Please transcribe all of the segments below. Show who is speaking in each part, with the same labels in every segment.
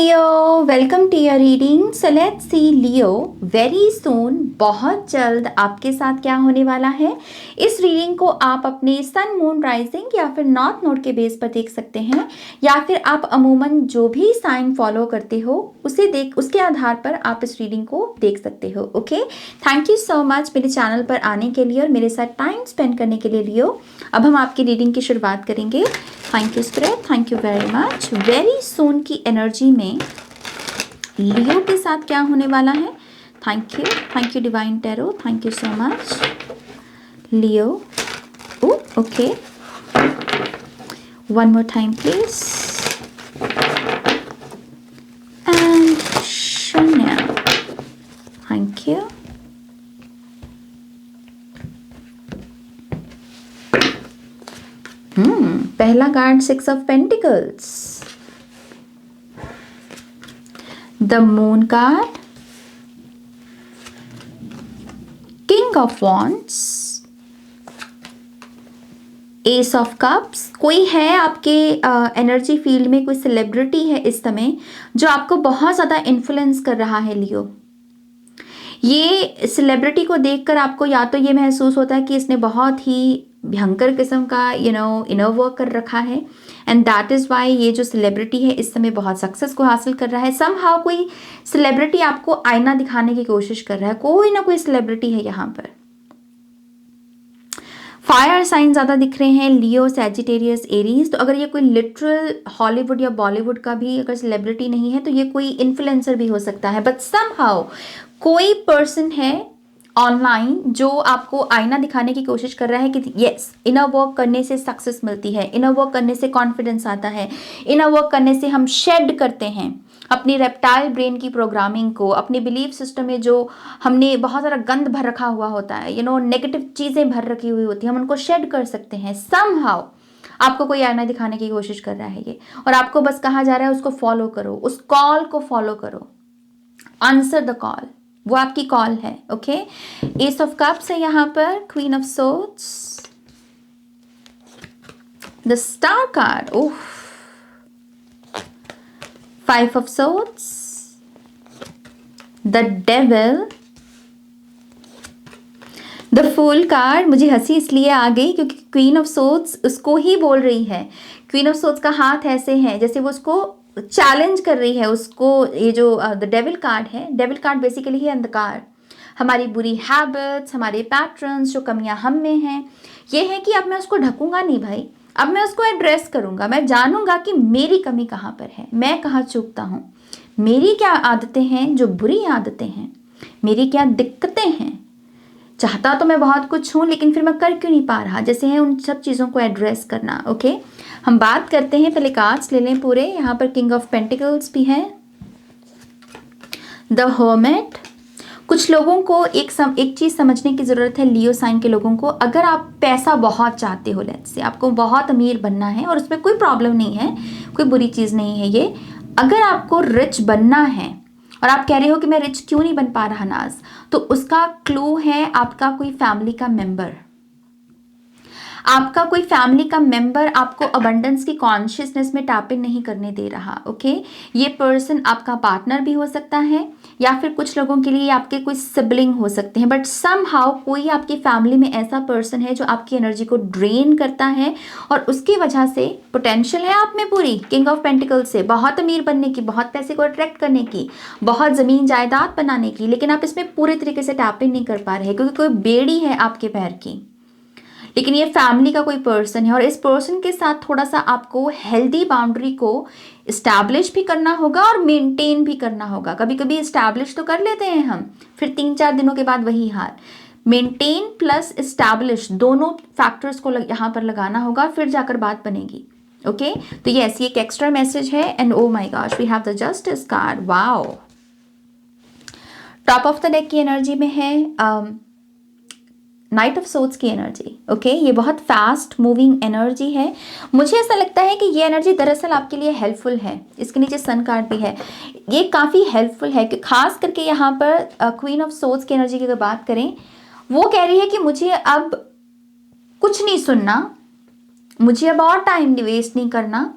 Speaker 1: Leo, welcome to your reading. So let's see Leo, very soon, बहुत जल्द आपके साथ क्या होने वाला है। इस रीडिंग को आप अपने सन, मून, राइजिंग या फिर नॉर्थ नोड के बेस पर देख सकते हैं, या फिर आप अमूमन जो भी साइन फॉलो करते हो उसके आधार पर आप इस रीडिंग को देख सकते हो। Okay, thank you so much मेरे चैनल पर आने के लिए और मेरे साथ टाइम स्पेंड करने के लिए लियो। अब हम आपकी रीडिंग की शुरुआत करेंगे। Thank you spirit, thank you very much. Very soon की एनर्जी में लियो के साथ क्या होने वाला है। Thank you Divine Tarot, thank you so much Leo. Okay, one more time please. And Shanya, thank you. पहला card 6 of pentacles, the moon card, king of wands, ace of cups. कोई है आपके एनर्जी फील्ड में, कोई celebrity है इस समय जो आपको बहुत ज़्यादा इन्फ्लुएंस कर रहा है लियो। ये सेलिब्रिटी को देखकर आपको या तो ये महसूस होता है कि इसने बहुत ही भयंकर किस्म का इनर वर्क कर रखा है, एंड दैट इज़ वाई ये जो सेलिब्रिटी है इस समय बहुत सक्सेस को हासिल कर रहा है। समहाउ कोई सेलिब्रिटी आपको आईना दिखाने की कोशिश कर रहा है, कोई ना कोई सेलिब्रिटी है यहाँ पर। फायर साइन ज़्यादा दिख रहे हैं, लियो, सैजिटेरियस, एरीज। तो अगर ये कोई लिटरल हॉलीवुड या बॉलीवुड का भी अगर सेलिब्रिटी नहीं है तो ये कोई इन्फ्लुएंसर भी हो सकता है, बट समहाउ कोई पर्सन है ऑनलाइन जो आपको आईना दिखाने की कोशिश कर रहा है कि यस, इनर वर्क करने से सक्सेस मिलती है, इनर वर्क करने से कॉन्फिडेंस आता है, इनर वर्क करने से हम शेड करते हैं अपनी रेप्टाइल ब्रेन की प्रोग्रामिंग को, अपने बिलीफ सिस्टम में जो हमने बहुत सारा गंद भर रखा हुआ होता है, नेगेटिव चीज़ें भर रखी हुई होती है, हम उनको शेड कर सकते हैं। समहाउ आपको कोई आईना दिखाने की कोशिश कर रहा है ये, और आपको बस कहा जा रहा है उसको फॉलो करो, उस कॉल को फॉलो करो, आंसर द कॉल, वो आपकी कॉल है। ओके, एस ऑफ कप्स है यहाँ पर, queen of swords, the star card, oh, five of swords, the devil, the fool card. मुझे हंसी इसलिए आ गई क्योंकि क्वीन ऑफ सोर्ड्स उसको ही बोल रही है। क्वीन ऑफ सोर्ड्स का हाथ ऐसे है जैसे वो उसको चैलेंज कर रही है उसको। ये जो द डेविल कार्ड है, डेविल कार्ड बेसिकली है अंधकार, हमारी बुरी हैबिट्स, हमारे पैटर्न्स, जो कमियां हम में हैं। ये है कि अब मैं उसको ढकूंगा नहीं भाई, अब मैं उसको एड्रेस करूंगा, मैं जानूंगा कि मेरी कमी कहाँ पर है, मैं कहाँ चूकता हूँ, मेरी क्या आदतें हैं जो बुरी आदतें हैं, मेरी क्या दिक्कतें हैं। चाहता तो मैं बहुत कुछ हूँ लेकिन फिर मैं कर क्यों नहीं पा रहा, जैसे है उन सब चीज़ों को एड्रेस करना। ओके, हम बात करते हैं, पहले कार्ड्स ले लें पूरे। यहाँ पर किंग ऑफ पेंटिकल्स भी है, द हर्मिट। कुछ लोगों को एक चीज़ समझने की ज़रूरत है लियो साइन के लोगों को। अगर आप पैसा बहुत चाहते हो, लेट्स से आपको बहुत अमीर बनना है, और उसमें कोई प्रॉब्लम नहीं है, कोई बुरी चीज़ नहीं है ये। अगर आपको रिच बनना है और आप कह रहे हो कि मैं रिच क्यों नहीं बन पा रहा नाज, तो उसका क्लू है आपका कोई फैमिली का मेंबर। आपका कोई फैमिली का मेंबर आपको अबंडेंस की कॉन्शियसनेस में टैप इन नहीं करने दे रहा। ओके, ये पर्सन आपका पार्टनर भी हो सकता है, या फिर कुछ लोगों के लिए आपके कोई सिबलिंग हो सकते हैं, बट समहाउ कोई आपकी फैमिली में ऐसा पर्सन है जो आपकी एनर्जी को ड्रेन करता है, और उसकी वजह से पोटेंशियल है आप में पूरी, किंग ऑफ पेंटिकल्स से बहुत अमीर बनने की, बहुत पैसे को अट्रैक्ट करने की, बहुत ज़मीन जायदाद बनाने की, लेकिन आप इसमें पूरे तरीके से टैप इन नहीं कर पा रहे क्योंकि कोई बेड़ी है आपके पैर की। लेकिन ये फैमिली का कोई पर्सन है, और इस पर्सन के साथ थोड़ा सा आपको हेल्दी बाउंड्री को इस्टेब्लिश भी करना होगा और मेंटेन भी करना होगा। कभी कभी इस्टेब्लिश तो कर लेते हैं हम, फिर 3-4 दिनों के बाद वही हाल। मेंटेन प्लस इस्टेब्लिश दोनों फैक्टर्स को यहाँ पर लगाना होगा, फिर जाकर बात बनेगी। ओके, तो ये एक एक्स्ट्रा मैसेज है। And oh my gosh, we have the justice card. Wow, top of the deck की एनर्जी में है नाइट ऑफ सोर्ड्स की एनर्जी। ओके, ये बहुत फास्ट मूविंग एनर्जी है। मुझे ऐसा लगता है कि ये एनर्जी दरअसल आपके लिए हेल्पफुल है। इसके नीचे सन कार्ड भी है, ये काफ़ी हेल्पफुल है कि खास करके यहाँ पर क्वीन ऑफ सोर्ड्स की एनर्जी की अगर बात करें, वो कह रही है कि मुझे अब कुछ नहीं सुनना, मुझे अब और टाइम वेस्ट नहीं करना,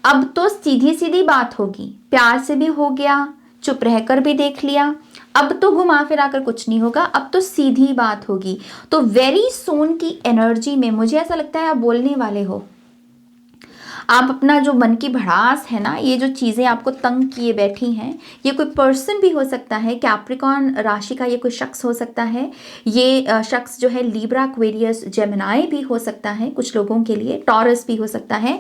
Speaker 1: अब तो सीधी सीधी बात होगी। प्यार से भी हो गया, चुप रहकर भी देख लिया, अब तो घुमा फिरा कर कुछ नहीं होगा, अब तो सीधी बात होगी। तो वेरी सून की एनर्जी में मुझे ऐसा लगता है आप बोलने वाले हो। आप अपना जो मन की भड़ास है ना, ये जो चीज़ें आपको तंग किए बैठी हैं, ये कोई पर्सन भी हो सकता है, कैप्रिकॉर्न राशि का ये कोई शख्स हो सकता है, ये शख्स जो है लिब्रा, एक्वेरियस, जेमिनाई भी हो सकता है कुछ लोगों के लिए, टॉरस भी हो सकता है।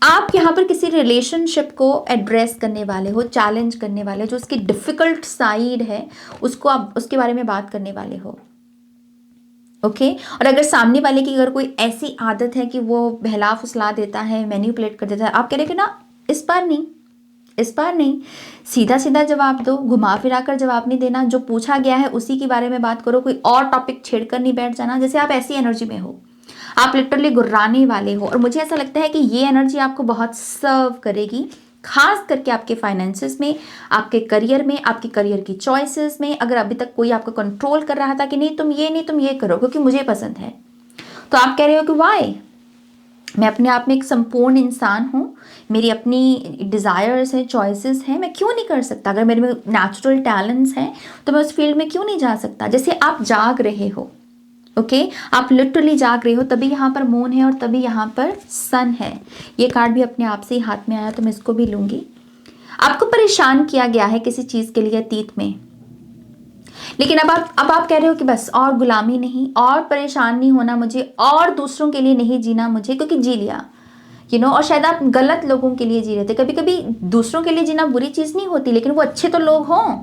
Speaker 1: आप यहाँ पर किसी रिलेशनशिप को एड्रेस करने वाले हो, चैलेंज करने वाले हो, जो उसकी डिफ़िकल्ट साइड है उसको आप उसके बारे में बात करने वाले हो। ओके और अगर सामने वाले की अगर कोई ऐसी आदत है कि वो बहला फुसला देता है, मैनिपुलेट कर देता है, आप कह रहे कि ना इस बार नहीं, इस बार नहीं, सीधा सीधा जवाब दो, घुमा फिरा कर जवाब नहीं देना, जो पूछा गया है उसी के बारे में बात करो, कोई और टॉपिक छेड़कर नहीं बैठ जाना। जैसे आप ऐसी एनर्जी में हो, आप लिटरली गुर्राने वाले हो, और मुझे ऐसा लगता है कि ये एनर्जी आपको बहुत सर्व करेगी, खास करके आपके फाइनेंसेस में, आपके करियर में, आपकी करियर की चॉइसेस में। अगर अभी तक कोई आपको कंट्रोल कर रहा था कि नहीं तुम ये करो क्योंकि मुझे पसंद है, तो आप कह रहे हो कि वाई, मैं अपने आप में एक संपूर्ण इंसान हूँ, मेरी अपनी डिज़ायर्स हैं, चॉइसेस हैं, मैं क्यों नहीं कर सकता? अगर मेरे में नेचुरल टैलेंट्स हैं तो मैं उस फील्ड में क्यों नहीं जा सकता? जैसे आप जाग रहे हो, ओके आप लिटरली जाग रहे हो, तभी यहाँ पर मून है और तभी यहाँ पर सन है। ये कार्ड भी अपने आप से ही हाथ में आया तो मैं इसको भी लूँगी। आपको परेशान किया गया है किसी चीज़ के लिए अतीत में, लेकिन अब आप कह रहे हो कि बस और गुलामी नहीं, और परेशान नहीं होना मुझे, और दूसरों के लिए नहीं जीना मुझे, क्योंकि जी लिया और शायद आप गलत लोगों के लिए जी रहे थे। कभी कभी दूसरों के लिए जीना बुरी चीज़ नहीं होती, लेकिन वो अच्छे तो लोग हों,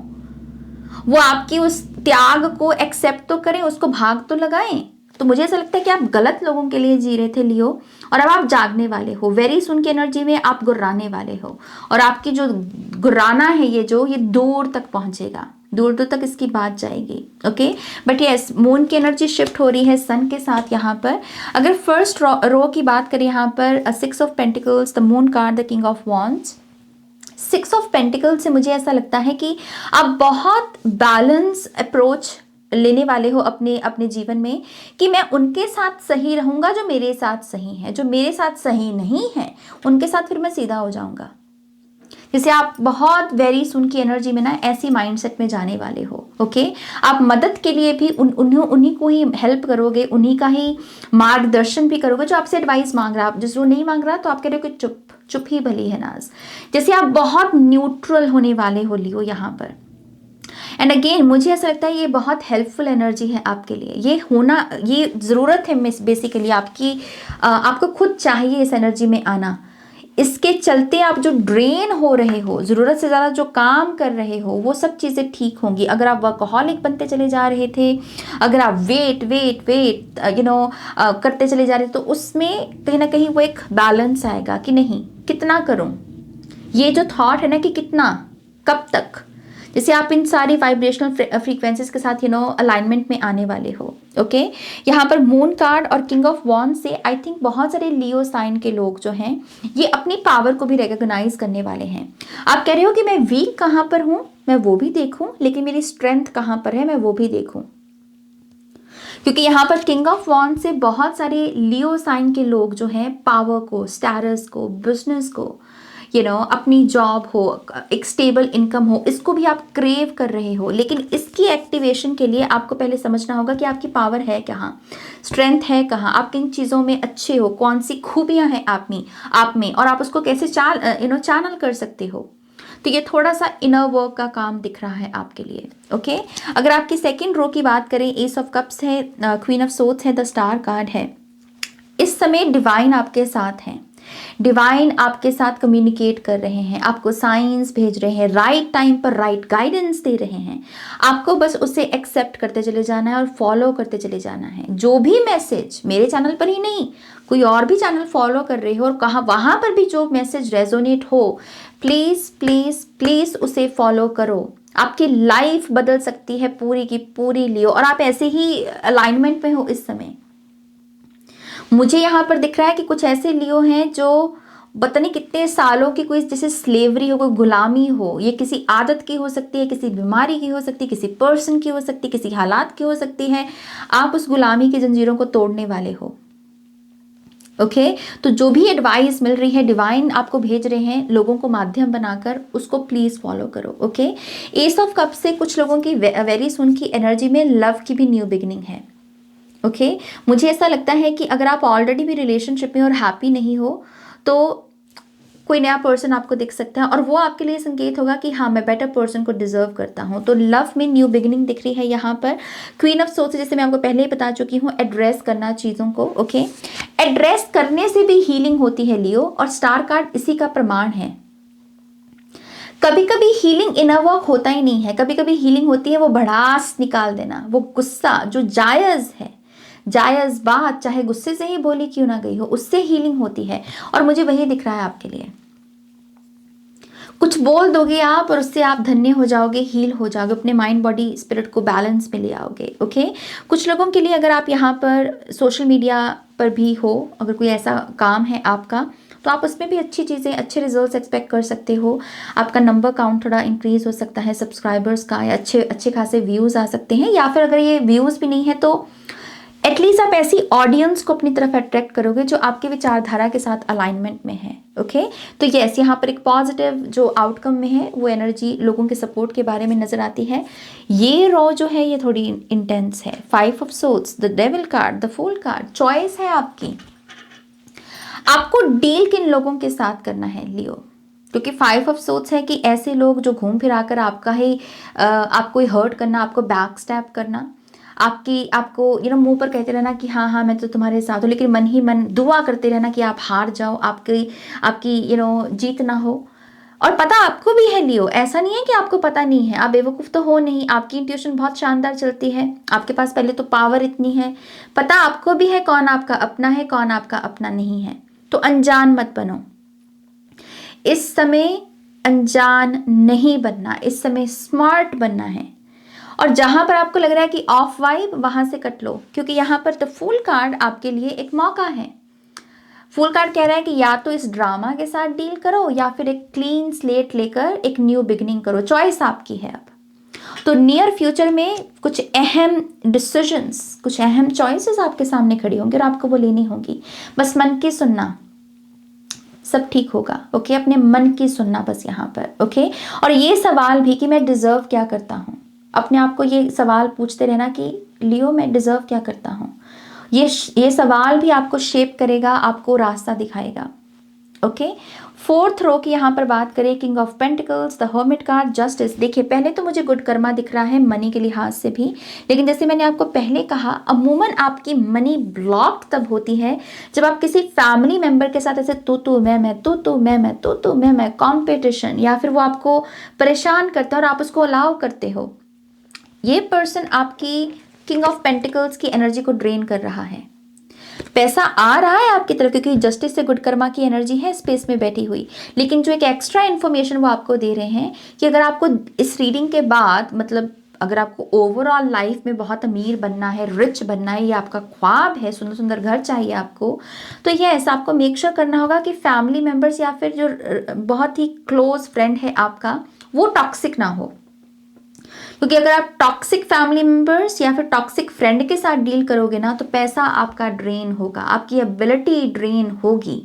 Speaker 1: वो आपकी उस त्याग को एक्सेप्ट तो करें, उसको भाग तो लगाएं। तो मुझे ऐसा लगता है कि आप गलत लोगों के लिए जी रहे थे लियो, और अब आप जागने वाले हो। वेरी सुन की एनर्जी में आप गुर्राने वाले हो, और आपकी जो गुर्राना है ये दूर तक पहुंचेगा, दूर दूर तक इसकी बात जाएगी। ओके बट यस, मून की एनर्जी शिफ्ट हो रही है सन के साथ यहाँ पर। अगर फर्स्ट रो की बात करें यहाँ पर, 6 of pentacles, the moon card, the king of wands. 6 of pentacle से मुझे ऐसा लगता है कि आप बहुत बैलेंस अप्रोच लेने वाले हो अपने अपने जीवन में, कि मैं उनके साथ सही रहूंगा जो मेरे साथ सही है, जो मेरे साथ सही नहीं है उनके साथ फिर मैं सीधा हो जाऊंगा। जैसे आप बहुत वेरी सुन की एनर्जी में ना ऐसी माइंडसेट में जाने वाले हो। ओके आप मदद के लिए भी उन्हीं को ही हेल्प करोगे, उन्हीं का ही मार्गदर्शन भी करोगे जो आपसे एडवाइस मांग रहा है। जिस जो नहीं मांग रहा तो आप कह रहे हो कि चुप चुप ही भली है नाज। जैसे आप बहुत न्यूट्रल होने वाले हो लियो यहाँ पर। एंड अगेन मुझे ऐसा लगता है ये बहुत हेल्पफुल एनर्जी है आपके लिए, ये होना, ये ज़रूरत है बेसिकली आपकी, आपको खुद चाहिए इस एनर्जी में आना। इसके चलते आप जो ड्रेन हो रहे हो, ज़रूरत से ज़्यादा जो काम कर रहे हो, वो सब चीज़ें ठीक होंगी। अगर आप वर्कहॉलिक बनते चले जा रहे थे, अगर आप वेट करते चले जा रहे थे, तो उसमें कहीं ना कहीं वो एक बैलेंस आएगा कि नहीं कितना करूं, ये जो थॉट है ना कि कितना, कब तक। जैसे आप इन सारी वाइब्रेशनल फ्रीक्वेंसीज के साथ अलाइनमेंट में आने वाले हो। ओके यहाँ पर मून कार्ड और किंग ऑफ वॉन्ड से आई थिंक बहुत सारे लियो साइन के लोग जो हैं ये अपनी पावर को भी रिकॉग्नाइज करने वाले हैं। आप कह रहे हो कि मैं वीक कहाँ पर हूँ मैं वो भी देखूं, लेकिन मेरी स्ट्रेंथ कहाँ पर है मैं वो भी देखूं, क्योंकि यहाँ पर किंग ऑफ वॉन्ड से बहुत सारे लियो साइन के लोग जो हैं पावर को, स्टेटस को, बिजनेस को, अपनी जॉब हो, एक स्टेबल इनकम हो, इसको भी आप क्रेव कर रहे हो। लेकिन इसकी एक्टिवेशन के लिए आपको पहले समझना होगा कि आपकी पावर है कहाँ, स्ट्रेंथ है कहाँ, आप किन चीज़ों में अच्छे हो, कौन सी खूबियाँ हैं आप में, और आप उसको कैसे चैनल कर सकते हो। तो ये थोड़ा सा इनर वर्क का काम दिख रहा है आपके लिए। ओके अगर आपकी सेकेंड रो की बात करें, एस ऑफ कप्स है, क्वीन ऑफ सोर्ड्स है, द स्टार कार्ड है। इस समय डिवाइन आपके साथ हैं, डिवाइन आपके साथ कम्युनिकेट कर रहे हैं, आपको साइंस भेज रहे हैं, राइट टाइम पर राइट गाइडेंस दे रहे हैं। आपको बस उसे एक्सेप्ट करते चले जाना है और फॉलो करते चले जाना है। जो भी मैसेज मेरे चैनल पर ही नहीं, कोई और भी चैनल फॉलो कर रहे हो और कहाँ वहाँ पर भी जो मैसेज रेजोनेट हो, प्लीज़ प्लीज़ प्लीज़ उसे फॉलो करो। आपकी लाइफ बदल सकती है पूरी की पूरी लियो, और आप ऐसे ही अलाइनमेंट में हो इस समय। मुझे यहाँ पर दिख रहा है कि कुछ ऐसे लियो हैं जो पता नहीं कितने सालों की कोई जैसे स्लेवरी हो, कोई गुलामी हो, ये किसी आदत की हो सकती है, किसी बीमारी की हो सकती है, किसी पर्सन की हो सकती है, किसी हालात की हो सकती है। आप उस गुलामी की जंजीरों को तोड़ने वाले हो। ओके तो जो भी एडवाइस मिल रही है, डिवाइन आपको भेज रहे हैं लोगों को माध्यम बनाकर, उसको प्लीज फॉलो करो। ओके एस ऑफ कप से कुछ लोगों की वेरी सुन की एनर्जी में लव की भी न्यू बिगिनिंग है। ओके मुझे ऐसा लगता है कि अगर आप ऑलरेडी भी रिलेशनशिप में और हैप्पी नहीं हो तो कोई नया पर्सन आपको दिख सकता है और वो आपके लिए संकेत होगा कि हाँ मैं बेटर पर्सन को डिजर्व करता हूँ। तो लव में न्यू बिगिनिंग दिख रही है यहाँ पर। क्वीन ऑफ सोर्स जैसे मैं आपको पहले ही बता चुकी हूँ, एड्रेस करना चीज़ों को। ओके एड्रेस करने से भी हीलिंग होती है लियो, और स्टार कार्ड इसी का प्रमाण है। कभी कभी हीलिंग इनर वर्क होता ही नहीं है, कभी कभी हीलिंग होती है वो भड़ास निकाल देना, वो गुस्सा जो जायज़ है, जायज़ बात चाहे गुस्से से ही बोली क्यों ना गई हो, उससे हीलिंग होती है। और मुझे वही दिख रहा है आपके लिए। कुछ बोल दोगे आप और उससे आप धन्य हो जाओगे, हील हो जाओगे, अपने माइंड बॉडी स्पिरिट को बैलेंस में ले आओगे। ओके कुछ लोगों के लिए अगर आप यहाँ पर सोशल मीडिया पर भी हो, अगर कोई ऐसा काम है आपका, तो आप उसमें भी अच्छी चीज़ें, अच्छे रिजल्ट्स एक्सपेक्ट कर सकते हो। आपका नंबर काउंट थोड़ा इंक्रीज हो सकता है सब्सक्राइबर्स का, या अच्छे खासे व्यूज़ आ सकते हैं। या फिर अगर ये व्यूज़ भी नहीं है तो एटलीस्ट आप ऐसी ऑडियंस को अपनी तरफ अट्रैक्ट करोगे जो आपके विचारधारा के साथ अलाइनमेंट में है। ओके तो यस यहाँ पर एक पॉजिटिव जो आउटकम में है वो एनर्जी लोगों के सपोर्ट के बारे में नजर आती है। ये रॉ जो है ये थोड़ी इंटेंस है। 5 of swords, the devil card, the fool card, choice है आपकी। आपको डील किन लोगों के साथ करना है लियो, क्योंकि 5 ऑफ सोर्ड्स है कि ऐसे लोग जो घूम फिरा कर आपका ही आपको हर्ट करना, आपको बैक स्टैप करना, आपको मुंह पर कहते रहना कि हाँ हाँ मैं तो तुम्हारे साथ हूँ, लेकिन मन ही मन दुआ करते रहना कि आप हार जाओ, आपकी जीत ना हो। और पता आपको भी है लियो, ऐसा नहीं है कि आपको पता नहीं है, आप बेवकूफ़ तो हो नहीं, आपकी इंट्यूशन बहुत शानदार चलती है, आपके पास पहले तो पावर इतनी है, पता आपको भी है कौन आपका अपना है, कौन आपका अपना नहीं है। तो अनजान मत बनो, इस समय अनजान नहीं बनना, इस समय स्मार्ट बनना है। और जहां पर आपको लग रहा है कि ऑफ वाइब, वहां से कट लो, क्योंकि यहां पर द फूल कार्ड आपके लिए एक मौका है। फूल कार्ड कह रहा है कि या तो इस ड्रामा के साथ डील करो या फिर एक क्लीन स्लेट लेकर एक न्यू बिगिनिंग करो, चॉइस आपकी है अब। तो नियर फ्यूचर में कुछ अहम डिसीजंस, कुछ अहम चॉइसेस आपके सामने खड़ी होंगी और आपको वो लेनी होगी। बस मन की सुनना, सब ठीक होगा। ओके अपने मन की सुनना बस यहाँ पर। ओके और ये सवाल भी कि मैं डिजर्व क्या करता हूँ, अपने आप को ये सवाल पूछते रहना कि लियो मैं डिजर्व क्या करता हूँ। ये सवाल भी आपको शेप करेगा, आपको रास्ता दिखाएगा। ओके 4th रो की यहाँ पर बात करें, king of pentacles, the hermit card, justice. देखिए पहले तो मुझे गुड कर्मा दिख रहा है मनी के लिहाज से भी, लेकिन जैसे मैंने आपको पहले कहा अमूमन आपकी मनी ब्लॉक तब होती है जब आप किसी फैमिली मेंबर के साथ ऐसे तू मैं कॉम्पिटिशन, या फिर वो आपको परेशान करता है और आप उसको अलाउ करते हो। ये पर्सन आपकी किंग ऑफ पेंटिकल्स की एनर्जी को ड्रेन कर रहा है। पैसा आ रहा है आपकी तरफ क्योंकि जस्टिस से गुड कर्मा की एनर्जी है स्पेस में बैठी हुई, लेकिन जो एक एक्स्ट्रा इन्फॉर्मेशन वो आपको दे रहे हैं कि अगर आपको इस रीडिंग के बाद, मतलब अगर आपको ओवरऑल लाइफ में बहुत अमीर बनना है, रिच बनना है, ये आपका ख्वाब है, सुंदर सुंदर घर चाहिए आपको, तो ये ऐसा आपको मेक श्योर करना होगा कि फैमिली मेम्बर्स या फिर जो बहुत ही क्लोज फ्रेंड है आपका वो टॉक्सिक ना हो। क्योंकि अगर आप टॉक्सिक फैमिली मेंबर्स या फिर टॉक्सिक फ्रेंड के साथ डील करोगे ना तो पैसा आपका ड्रेन होगा, आपकी एबिलिटी ड्रेन होगी।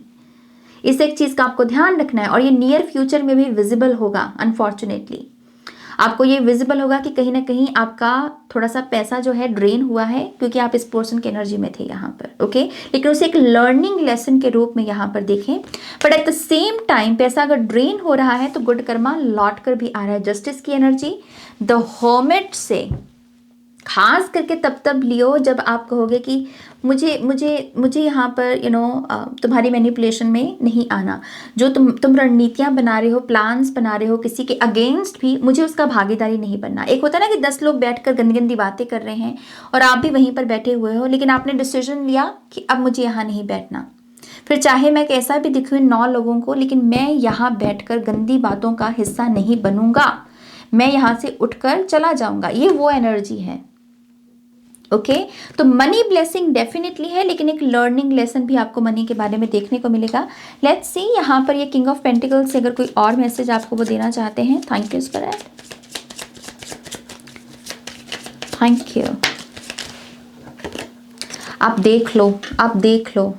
Speaker 1: इस एक चीज़ का आपको ध्यान रखना है और ये नियर फ्यूचर में भी विजिबल होगा। अनफॉर्चुनेटली आपको ये विजिबल होगा कि कहीं ना कहीं आपका थोड़ा सा पैसा जो है ड्रेन हुआ है क्योंकि आप इस पर्सन की एनर्जी में थे यहाँ पर। ओके लेकिन उसे एक लर्निंग लेसन के रूप में यहाँ पर देखें। But at the same time पैसा अगर ड्रेन हो रहा है तो गुड कर्मा लौट कर भी आ रहा है। जस्टिस की एनर्जी द हर्मिट से खास करके तब लियो जब आप कहोगे कि मुझे यहाँ पर तुम्हारी मैनिपुलेशन में नहीं आना, जो तुम रणनीतियाँ बना रहे हो, प्लान्स बना रहे हो किसी के अगेंस्ट भी, मुझे उसका भागीदारी नहीं बनना। एक होता है ना कि 10 लोग बैठकर गंदी गंदी बातें कर रहे हैं और आप भी वहीं पर बैठे हुए हो, लेकिन आपने डिसीजन लिया कि अब मुझे यहाँ नहीं बैठना। फिर चाहे मैं कैसा भी दिखूँ 9 लोगों को, लेकिन मैं यहाँ बैठकर गंदी बातों का हिस्सा नहीं बनूंगा, मैं यहाँ से उठकर चला जाऊंगा। ये वो एनर्जी है। ओके तो मनी ब्लेसिंग डेफिनेटली है, लेकिन एक लर्निंग लेसन भी आपको मनी के बारे में देखने को मिलेगा। लेट्स सी यहाँ पर ये किंग ऑफ पेंटिकल्स से अगर कोई और मैसेज आपको वो देना चाहते हैं। Thank you spirit, thank you. आप देख लो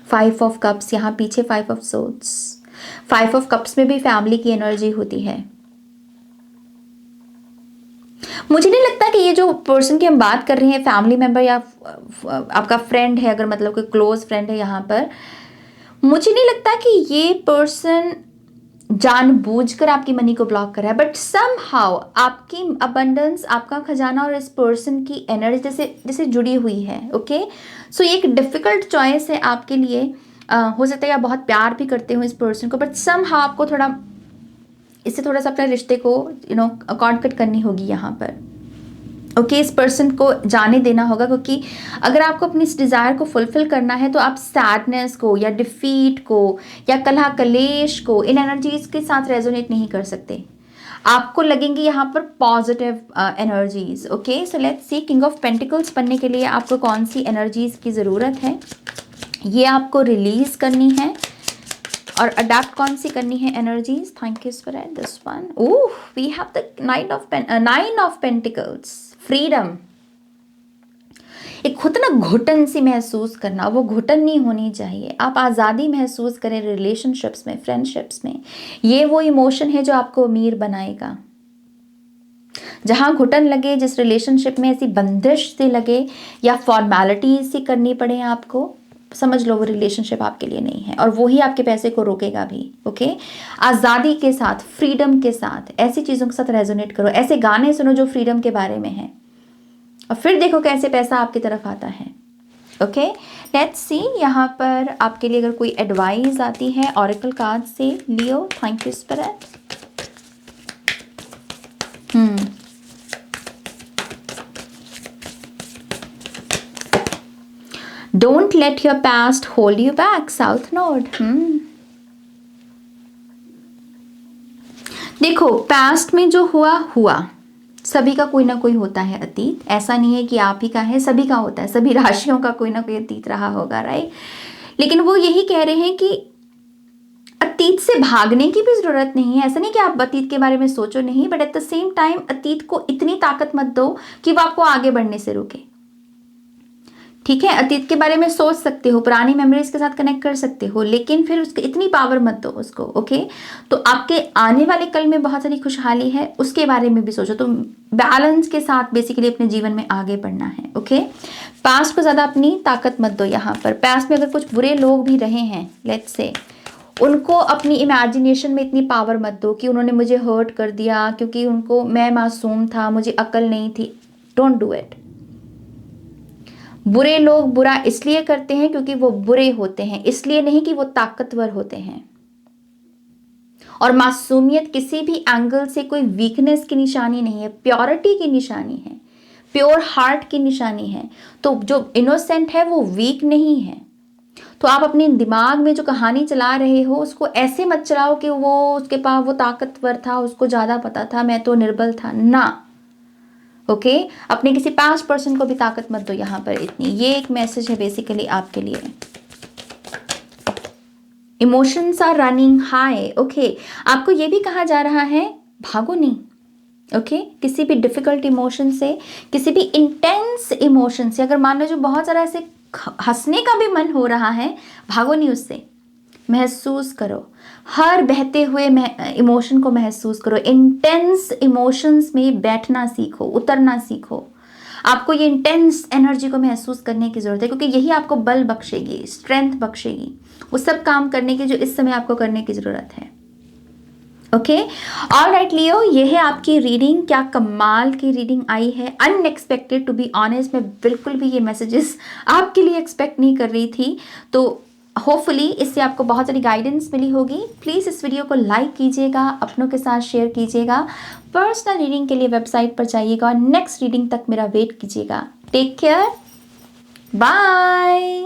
Speaker 1: 5 ऑफ कप्स, यहाँ पीछे 5 ऑफ सोर्ड्स। 5 ऑफ कप्स में भी फैमिली की एनर्जी होती है। मुझे नहीं लगता कि ये जो पर्सन की हम बात कर रहे हैं फैमिली मेंबर या आपका फ्रेंड है, अगर मतलब कोई क्लोज फ्रेंड है यहाँ पर, मुझे नहीं लगता कि ये पर्सन जानबूझकर आपकी मनी को ब्लॉक कर रहा है, बट समहाउ आपकी अबंडेंस, आपका खजाना और इस पर्सन की एनर्जी जैसे जुड़ी हुई है। ओके, सो ये एक डिफिकल्ट चॉइस है आपके लिए। हो सकता है आप बहुत प्यार भी करते हो इस पर्सन को, बट समहाउ आपको थोड़ा इससे थोड़ा सा अपने रिश्ते को कॉन्ट कट करनी होगी यहाँ पर। ओके, इस पर्सन को जाने देना होगा, क्योंकि अगर आपको अपनी इस डिज़ायर को फुलफिल करना है तो आप सैडनेस को या डिफीट को या कलह कलेश को इन एनर्जीज के साथ रेजोनेट नहीं कर सकते। आपको लगेंगी यहाँ पर positive energies. Okay, so let's C king of pentacles बनने के लिए आपको कौन सी एनर्जीज की ज़रूरत है, ये आपको रिलीज करनी है और अडैप्ट कौन सी करनी है energies. Thank you spirit. This one, oh we have the nine of pentacles, freedom. एक खुद ना घुटन सी महसूस करना, वो घुटन नहीं होनी चाहिए। आप आज़ादी महसूस करें रिलेशनशिप्स में, फ्रेंडशिप्स में। ये वो इमोशन है जो आपको अमीर बनाएगा। जहाँ घुटन लगे, जिस रिलेशनशिप में ऐसी बंदिश सी लगे या फॉर्मेलिटीज सी करनी पड़े आपको, समझ लो वो रिलेशनशिप आपके लिए नहीं है, और वो ही आपके पैसे को रोकेगा भी। ओके, आज़ादी के साथ, फ्रीडम के साथ, ऐसी चीज़ों के साथ रेजोनेट करो। ऐसे गाने सुनो जो फ्रीडम के बारे में है, और फिर देखो कैसे पैसा आपकी तरफ आता है। ओके, लेट्स सी यहाँ पर आपके लिए अगर कोई एडवाइस आती है ऑरेकल कार्ड से Leo. Thank you spirit. Don't let your past hold you back, South Node. देखो, पास्ट में जो हुआ, सभी का कोई ना कोई होता है अतीत। ऐसा नहीं है कि आप ही का है, सभी का होता है। सभी राशियों का कोई ना कोई अतीत रहा होगा, राइट। लेकिन वो यही कह रहे हैं कि अतीत से भागने की भी जरूरत नहीं है। ऐसा नहीं कि आप अतीत के बारे में सोचो नहीं, but at the same time अतीत को इतनी ताकत मत दो कि वो आपको आगे बढ़ने से रोके। ठीक है, अतीत के बारे में सोच सकते हो, पुरानी मेमोरीज के साथ कनेक्ट कर सकते हो, लेकिन फिर उसकी इतनी पावर मत दो उसको। ओके, तो आपके आने वाले कल में बहुत सारी खुशहाली है, उसके बारे में भी सोचो। तो बैलेंस के साथ बेसिकली अपने जीवन में आगे बढ़ना है। ओके, पास्ट को ज़्यादा अपनी ताकत मत दो यहाँ पर। पास्ट में अगर कुछ बुरे लोग भी रहे हैं, लेट्स से, उनको अपनी इमेजिनेशन में इतनी पावर मत दो कि उन्होंने मुझे हर्ट कर दिया क्योंकि उनको, मैं मासूम था, मुझे अकल नहीं थी। Don't do it. बुरे लोग बुरा इसलिए करते हैं क्योंकि वो बुरे होते हैं, इसलिए नहीं कि वो ताकतवर होते हैं। और मासूमियत किसी भी एंगल से कोई वीकनेस की निशानी नहीं है, प्योरिटी की निशानी है, प्योर हार्ट की निशानी है। तो जो इनोसेंट है वो वीक नहीं है। तो आप अपने दिमाग में जो कहानी चला रहे हो उसको ऐसे मत चलाओ कि वो उसके पास वो ताकतवर था, उसको ज़्यादा पता था, मैं तो निर्बल था ना। ओके, अपने किसी पास्ट पर्सन को भी ताकत मत दो यहाँ पर इतनी। ये एक मैसेज है बेसिकली आपके लिए। Emotions are running high. Okay, आपको ये भी कहा जा रहा है भागो नहीं। ओके, किसी भी डिफिकल्ट इमोशन से, किसी भी इंटेंस इमोशन से, अगर मान लो जो बहुत सारा ऐसे हंसने का भी मन हो रहा है, भागो नहीं उससे। महसूस करो, हर बहते हुए इमोशन को महसूस करो। इंटेंस इमोशंस में बैठना सीखो, उतरना सीखो। आपको ये इंटेंस एनर्जी को महसूस करने की ज़रूरत है, क्योंकि यही आपको बल बख्शेगी, स्ट्रेंथ बख्शेगी, वो सब काम करने की जो इस समय आपको करने की ज़रूरत है। ओके, ऑलराइट लियो, ये है आपकी रीडिंग। क्या कमाल की रीडिंग आई है, अनएक्सपेक्टेड टू बी ऑनेस्ट। मैं बिल्कुल भी ये मैसेजेस आपके लिए एक्सपेक्ट नहीं कर रही थी। तो होपफुली इससे आपको बहुत सारी गाइडेंस मिली होगी। प्लीज़ इस वीडियो को लाइक कीजिएगा, अपनों के साथ शेयर कीजिएगा। पर्सनल रीडिंग के लिए वेबसाइट पर जाइएगा और नेक्स्ट रीडिंग तक मेरा वेट कीजिएगा। Take care, bye.